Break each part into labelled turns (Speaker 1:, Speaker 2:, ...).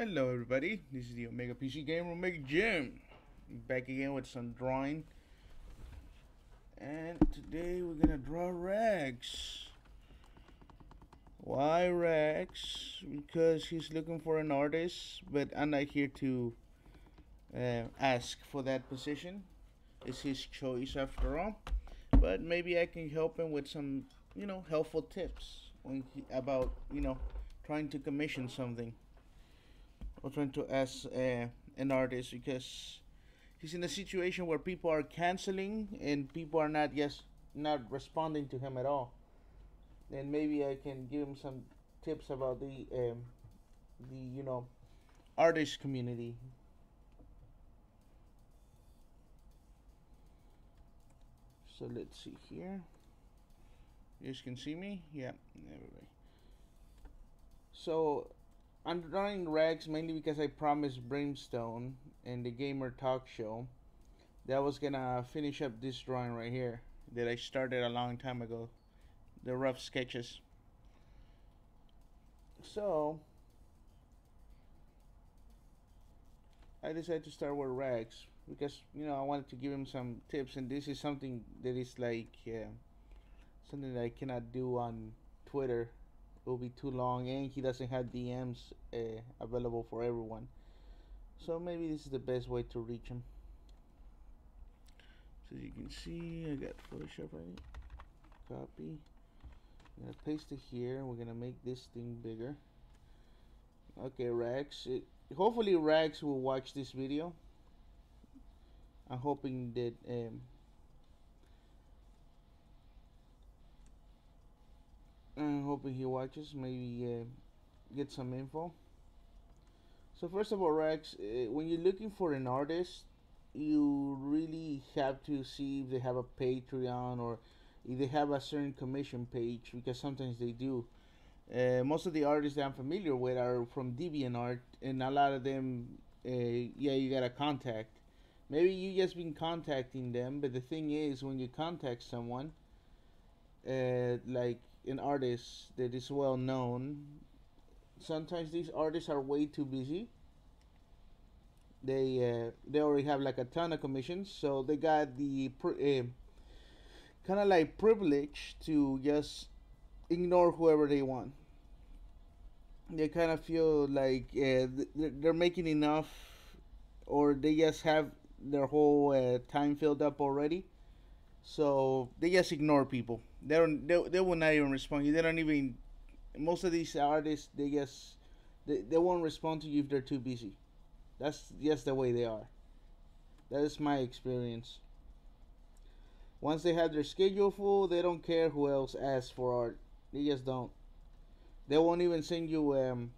Speaker 1: Hello everybody, this is the Omega PC Gamer Omegajim, back again with some drawing, and today we're gonna draw RAGS. Why RAGS? Because he's looking for an artist, but I'm not here to ask for that position. It's his choice after all, but maybe I can help him with some, helpful tips about, trying to commission something. Or trying to ask an artist because he's in a situation where people are canceling and people are not responding to him at all. And maybe I can give him some tips about the artist community. So let's see here. You guys can see me? Yeah, everybody. So I'm drawing RAGS mainly because I promised Brimstone in the Gamer Talk Show that I was gonna finish up this drawing right here that I started a long time ago, the rough sketches. So I decided to start with RAGS because I wanted to give him some tips, and this is something that is like something that I cannot do on Twitter. It will be too long, and he doesn't have DMs available for everyone. So maybe this is the best way to reach him. So as you can see, I got Photoshop ready. Copy. I'm gonna paste it here. We're gonna make this thing bigger. Okay, RAGS. Hopefully RAGS will watch this video. I'm hoping that I'm hoping he watches, maybe get some info. So first of all, RAGS, when you're looking for an artist, you really have to see if they have a Patreon or if they have a certain commission page, because sometimes they do. Most of the artists that I'm familiar with are from DeviantArt, and a lot of them, you gotta contact. Maybe you just been contacting them, but the thing is, when you contact someone, like an artist that is well known, sometimes these artists are way too busy. They already have like a ton of commissions, so they got the kind of like privilege to just ignore whoever they want. They kind of feel like they're making enough, or they just have their whole time filled up already, so they just ignore people. They will not even respond. They don't even. Most of these artists, they won't respond to you if they're too busy. That's just the way they are. That is my experience. Once they have their schedule full, they don't care who else asks for art. They just don't. They won't even send you a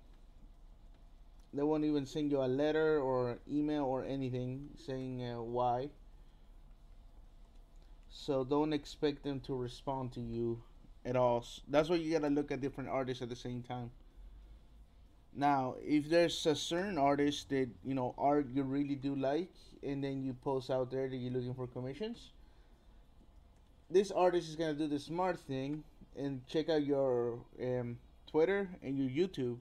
Speaker 1: letter or email or anything saying why. So don't expect them to respond to you at all. That's why you gotta look at different artists at the same time. Now, if there's a certain artist that art you really do like, and then you post out there that you're looking for commissions, this artist is gonna do the smart thing and check out your Twitter and your YouTube.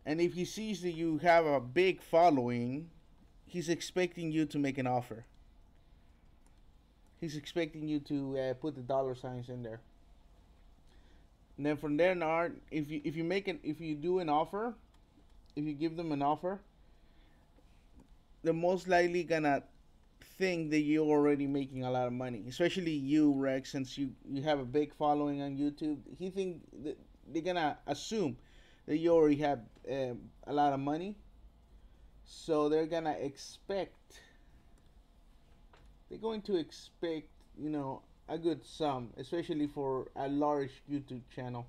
Speaker 1: And if he sees that you have a big following, he's expecting you to make an offer. He's expecting you to put the dollar signs in there. And then from there on, if you do an offer, if you give them an offer, they're most likely gonna think that you're already making a lot of money. Especially you, Rex, since you have a big following on YouTube. He think that they're gonna assume that you already have a lot of money, so they're gonna expect. They're going to expect, a good sum, especially for a large YouTube channel.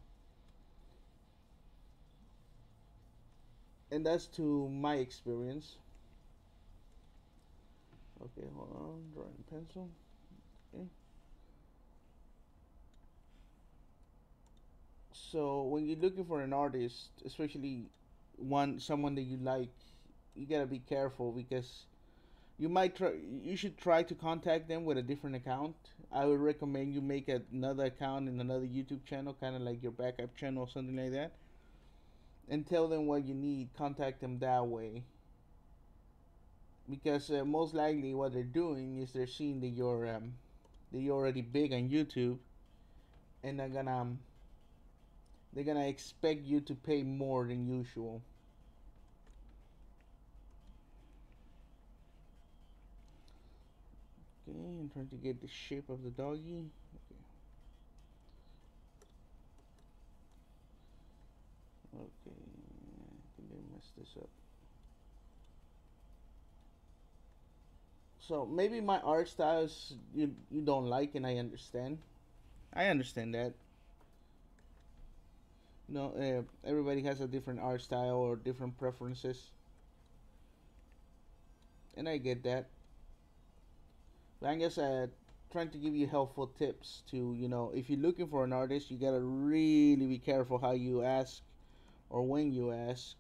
Speaker 1: And that's to my experience. Okay, hold on, drawing pencil. Okay. So when you're looking for an artist, especially someone that you like, you gotta be careful because you should try to contact them with a different account. I would recommend you make another account in another YouTube channel, kind of like your backup channel or something like that. and tell them what you need. Contact them that way, because most likely what they're doing is they're seeing that you're already big on YouTube, and they're gonna expect you to pay more than usual. Okay, I'm trying to get the shape of the doggy. Okay. Okay, I think I messed this up. So maybe my art styles you don't like, and I understand. I understand that. No, everybody has a different art style or different preferences, and I get that. But I'm just trying to give you helpful tips to, if you're looking for an artist, you gotta really be careful how you ask or when you ask.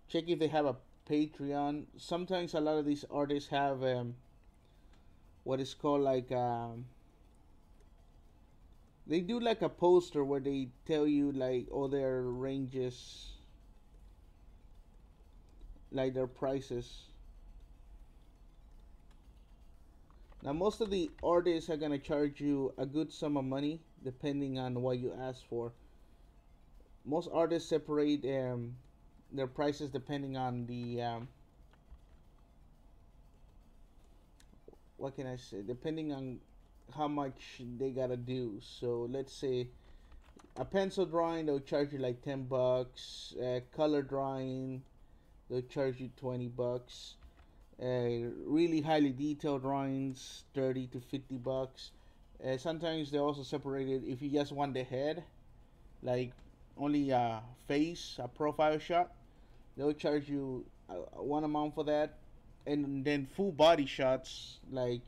Speaker 1: Check if they have a Patreon. Sometimes a lot of these artists have what is called like they do like a poster where they tell you like all their ranges, like their prices. Now most of the artists are gonna charge you a good sum of money depending on what you ask for. Most artists separate their prices depending on the what can I say? Depending on how much they gotta do. So let's say a pencil drawing, they'll charge you like $10. Color drawing, they'll charge you $20. Really highly detailed drawings, $30 to $50. Sometimes they also separate it if you just want the head, like only a face, a profile shot. They'll charge you one amount for that, and then full body shots like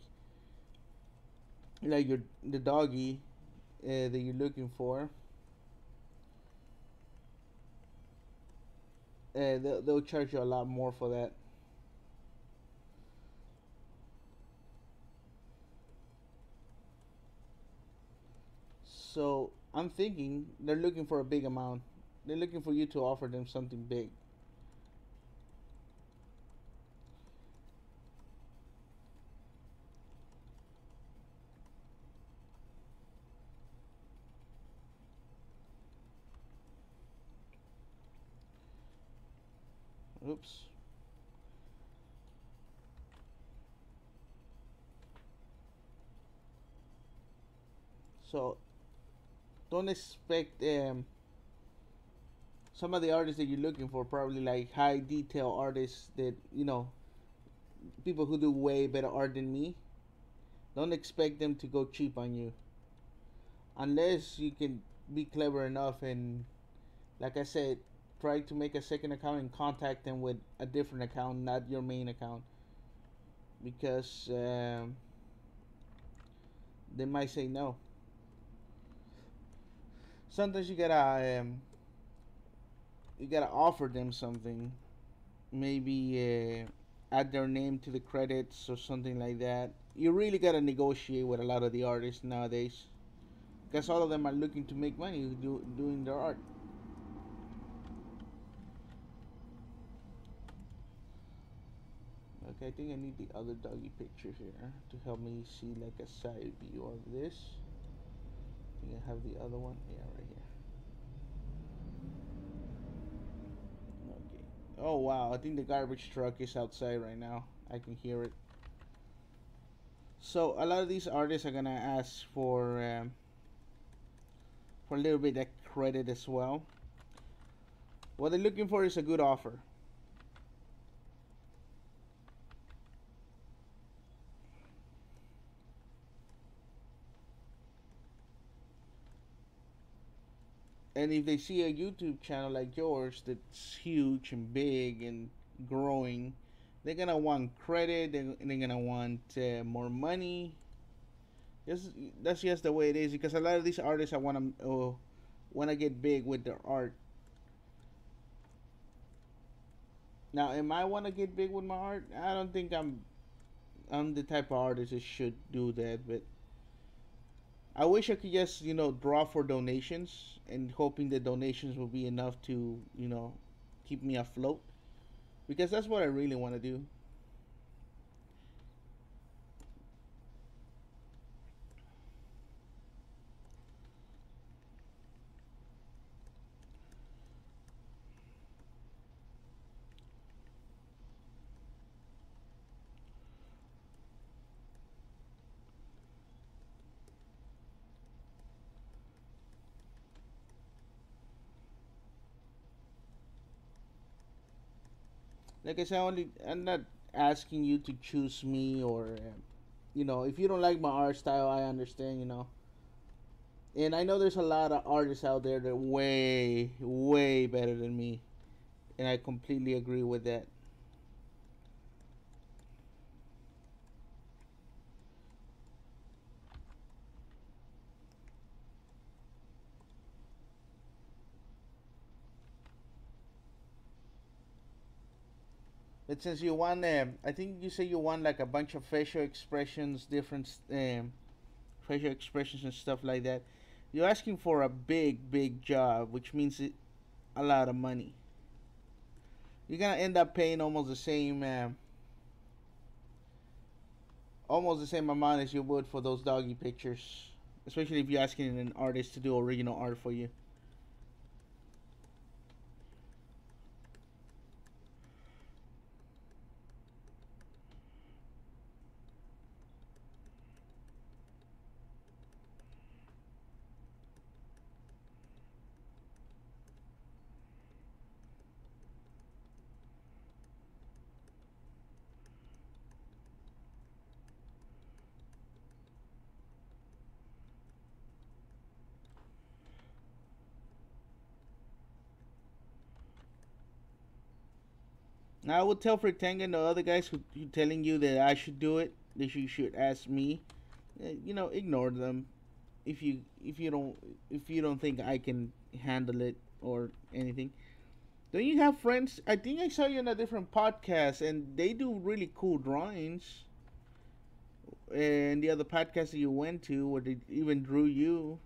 Speaker 1: the doggy that you're looking for. They'll charge you a lot more for that. So I'm thinking they're looking for a big amount. They're looking for you to offer them something big. Oops. So don't expect some of the artists that you're looking for, probably like high detail artists that people who do way better art than me. Don't expect them to go cheap on you unless you can be clever enough and, like I said, try to make a second account and contact them with a different account, not your main account, because they might say no. Sometimes you gotta offer them something, maybe add their name to the credits or something like that. You really gotta negotiate with a lot of the artists nowadays, because all of them are looking to make money doing their art. Okay, I think I need the other doggy picture here to help me see like a side view of this. I think I have the other one. Yeah, right here. Okay. Oh wow, I think the garbage truck is outside right now. I can hear it. So a lot of these artists are gonna ask for a little bit of credit as well. What they're looking for is a good offer. And if they see a YouTube channel like yours that's huge and big and growing, they're gonna want credit. They're gonna want more money. That's just the way it is. Because a lot of these artists, I wanna get big with their art. Now, am I wanna get big with my art? I don't think I'm the type of artist that should do that. But I wish I could just, draw for donations and hoping the donations will be enough to, keep me afloat, because that's what I really want to do. Like I said, I'm not asking you to choose me, or if you don't like my art style, I understand. And I know there's a lot of artists out there that are way, way better than me, and I completely agree with that. But since you want, I think you say you want like a bunch of facial expressions, different facial expressions and stuff like that. You're asking for a big, big job, which means a lot of money. You're gonna end up paying almost the same amount as you would for those doggy pictures, especially if you're asking an artist to do original art for you. Now I would tell Fritanga and the other guys who telling you that I should do it, that you should ask me. Ignore them if you don't think I can handle it or anything. Don't you have friends? I think I saw you in a different podcast, and they do really cool drawings. And the other podcast that you went to, where they even drew you.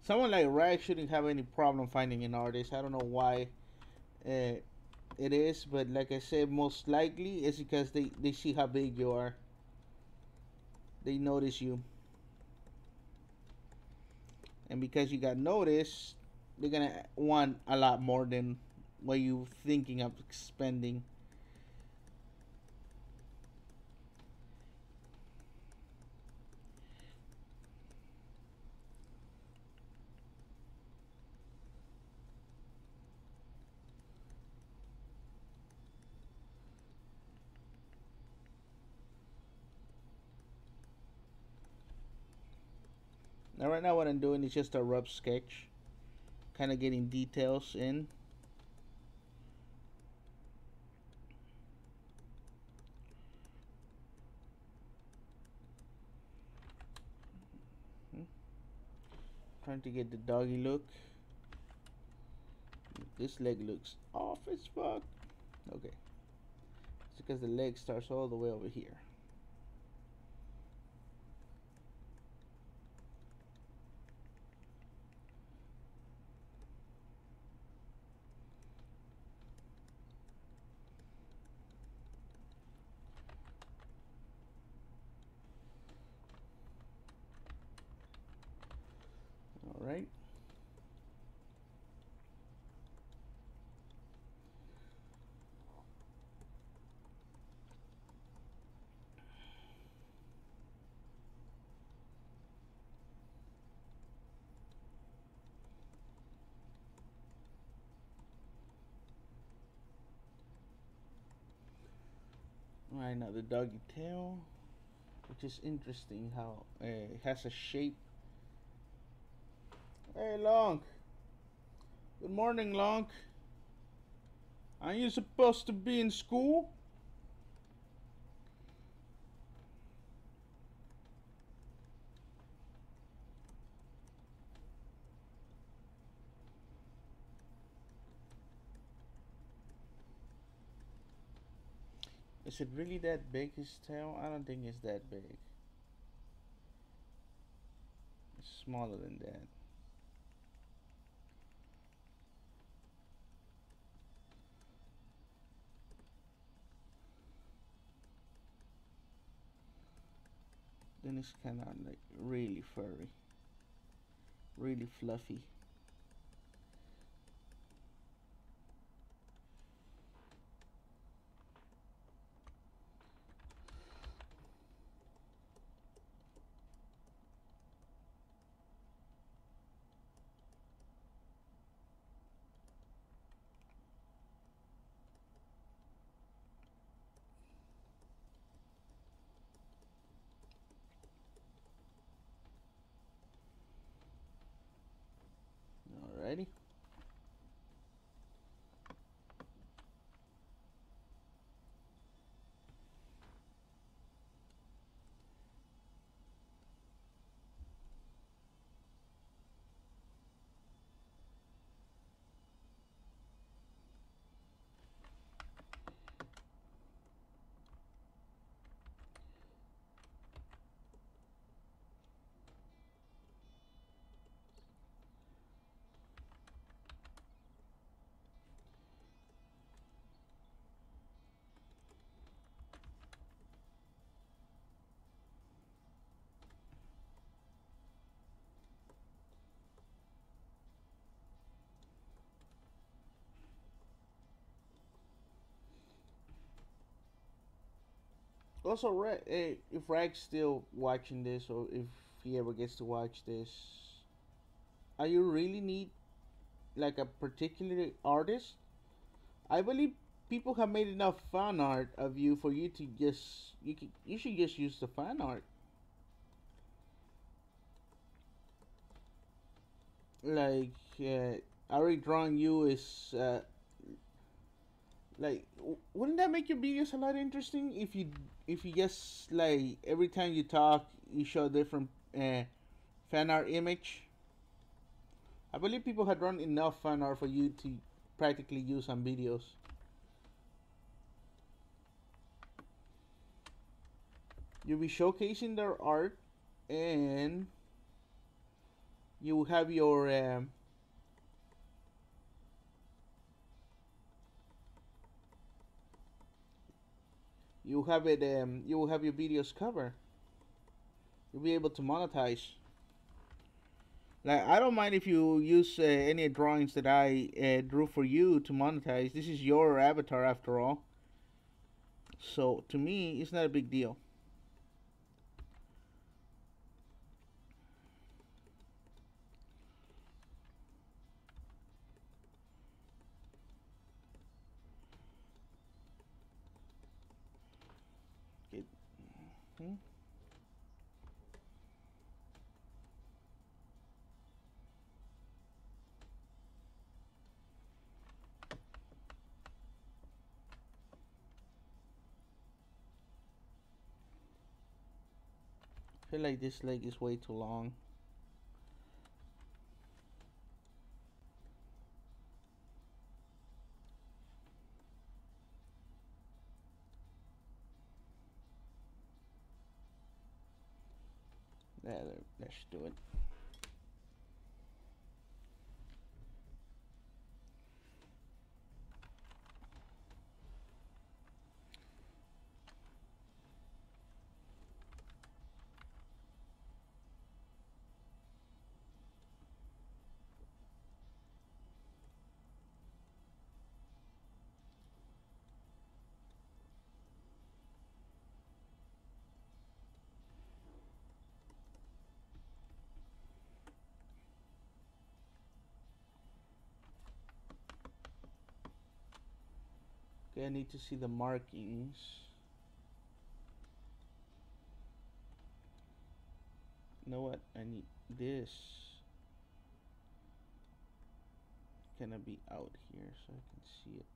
Speaker 1: Someone like Rag shouldn't have any problem finding an artist. I don't know why uh, it is, but like I said, most likely it's because they see how big you are. They notice you, and because you got noticed, they're gonna want a lot more than what you thinking of spending. Now, right now, what I'm doing is just a rough sketch, kind of getting details in. Hmm. Trying to get the doggy look. This leg looks off as fuck. Okay, it's because the leg starts all the way over here. All right. All right, now the doggy tail, which is interesting how it has a shape. Hey, Long. Good morning, Long. Aren't you supposed to be in school? Is it really that big, his tail? I don't think it's that big. It's smaller than that. Then it's kind of like really furry, really fluffy. Alrighty. Also, if Rag's still watching this, or if he ever gets to watch this, are you really need like a particular artist? I believe people have made enough fan art of you for you to just you should just use the fan art. Like already drawing you is like wouldn't that make your videos a lot interesting if you just like every time you talk you show a different fan art image? I believe people had drawn enough fan art for you to practically use on videos. You'll be showcasing their art, and you have your you have it you will have your videos cover. You'll be able to monetize. Like I don't mind if you use any drawings that I drew for you to monetize. This is your avatar after all. So to me, it's not a big deal. Okay. Hmm? I feel like this leg is way too long. Yeah, let's do it. Okay, I need to see the markings. You know what? I need this. Gonna be out here so I can see it.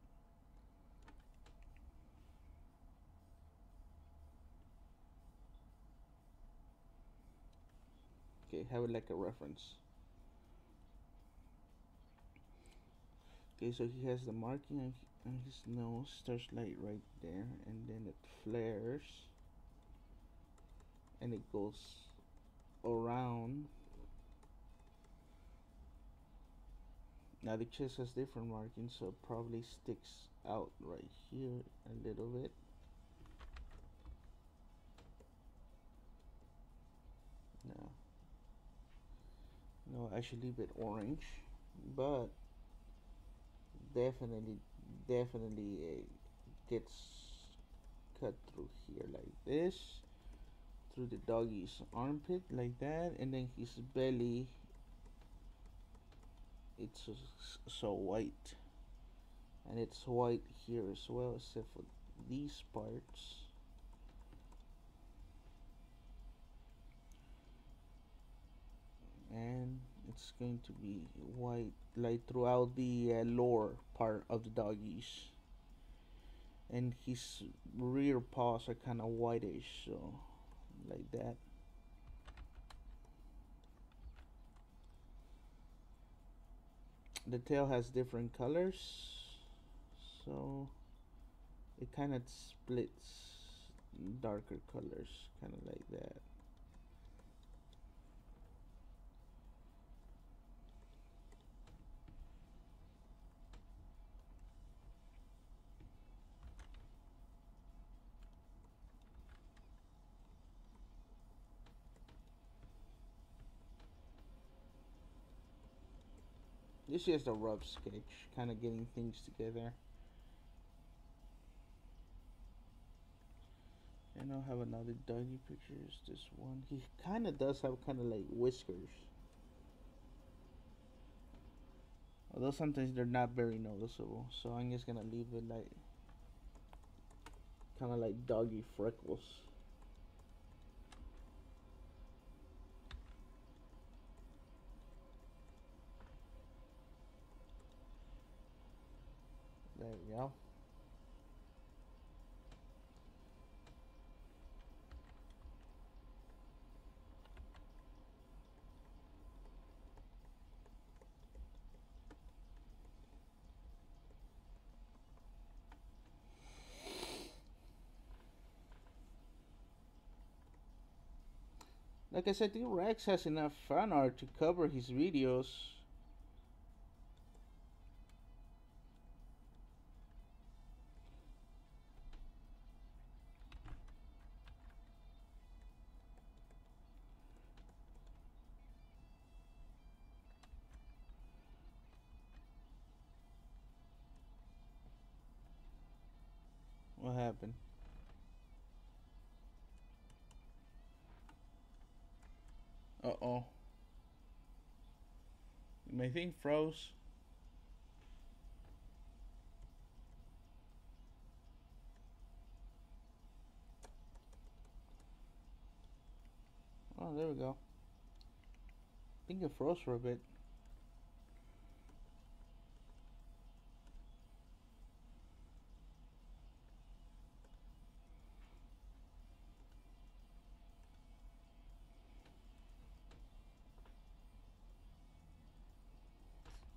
Speaker 1: Okay, have it like a reference. Okay, so he has the marking on his nose, starts light right there, and then it flares, and it goes around. Now the chest has different markings, so it probably sticks out right here a little bit. No, no, I should leave it orange, but definitely, definitely gets cut through here like this, through the doggy's armpit like that, and then his belly. It's so white, and it's white here as well, except for these parts. And it's going to be white like throughout the lower part of the doggies, and his rear paws are kind of whitish, so like that. The tail has different colors, so it kind of splits darker colors, kind of like that. This is just a rough sketch, kind of getting things together. And I'll have another doggy picture. Is this one? He kind of does have kind of like whiskers, although sometimes they're not very noticeable. So I'm just gonna leave it like kind of like doggy freckles. There we go. Like I said, the RAGS has enough fan art to cover his videos. What happened? Uh-oh. My thing froze. Oh, there we go. I think it froze for a bit.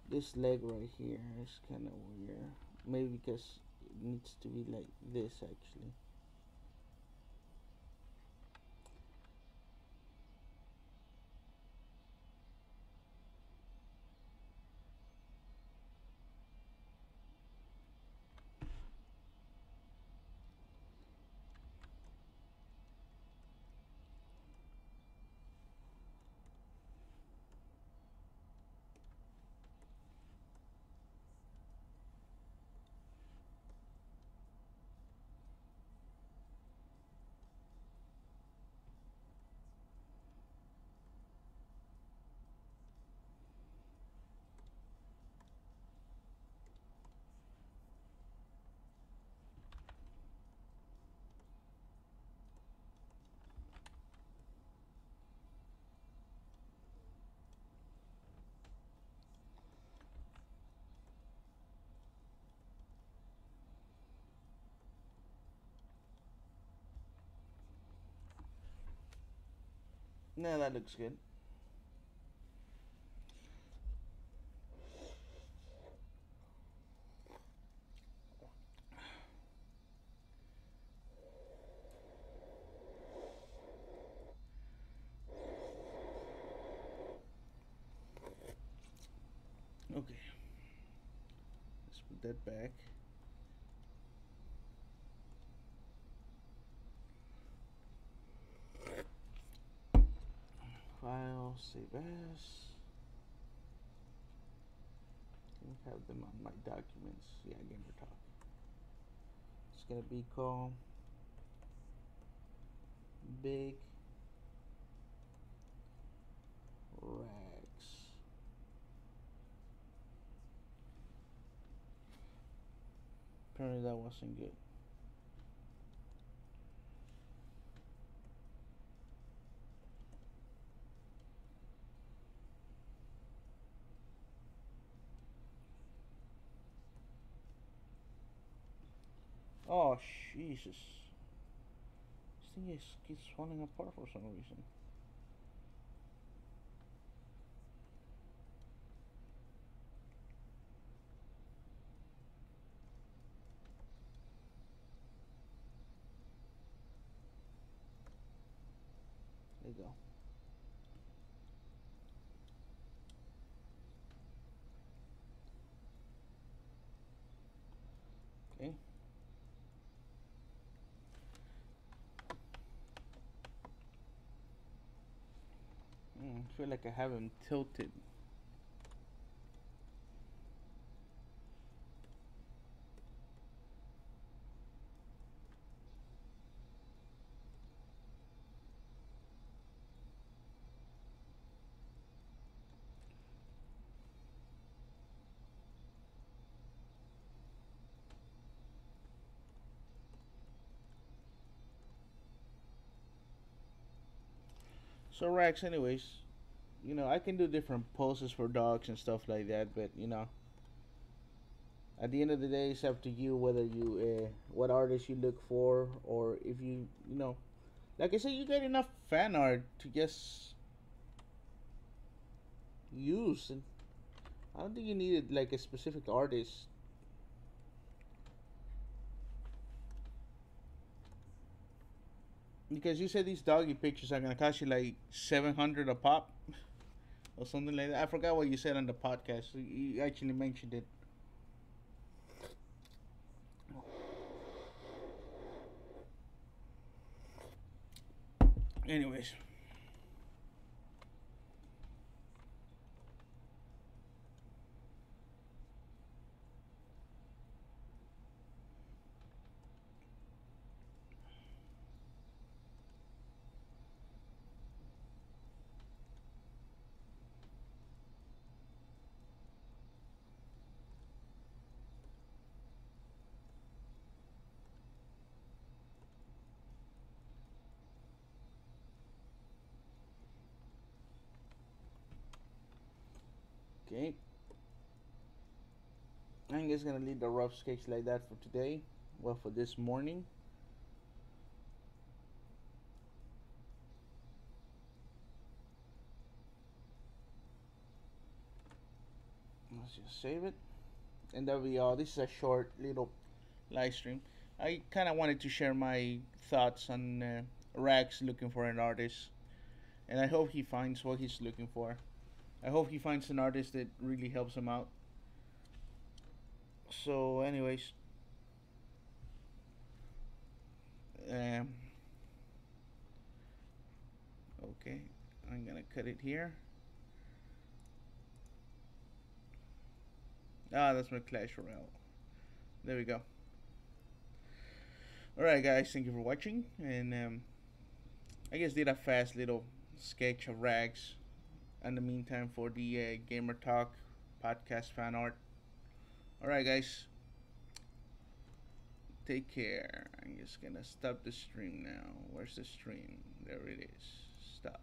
Speaker 1: This leg right here is kind of weird. Maybe because it needs to be like this actually. No, that looks good. put that back. File, save as. I have them on my documents. Yeah, gamer talk. It's gonna be called Big RAGS. Apparently that wasn't good. Oh, Jesus. This thing keeps falling apart for some reason. There you go. Okay. I feel like I have him tilted. So Rex, anyways, I can do different poses for dogs and stuff like that, but at the end of the day, it's up to you whether what artist you look for, or if like I said, you get enough fan art to just use, and I don't think you needed like a specific artist. Because you said these doggy pictures are gonna cost you like 700 a pop, or something like that. I forgot what you said on the podcast. You actually mentioned it. Anyways. Okay. I'm just gonna leave the rough sketch like that for today. Well, for this morning. Let's just save it. And that'll be all. This is a short little live stream. I kind of wanted to share my thoughts on Rax looking for an artist. And I hope he finds what he's looking for. I hope he finds an artist that really helps him out. So, anyways, um, okay, I'm gonna cut it here. Ah, that's my Clash Royale. There we go. Alright, guys, thank you for watching. And I guess did a fast little sketch of Rags. In the meantime, for the Gamer Talk podcast fan art. Alright, guys. Take care. I'm just gonna stop the stream now. Where's the stream? There it is. Stop.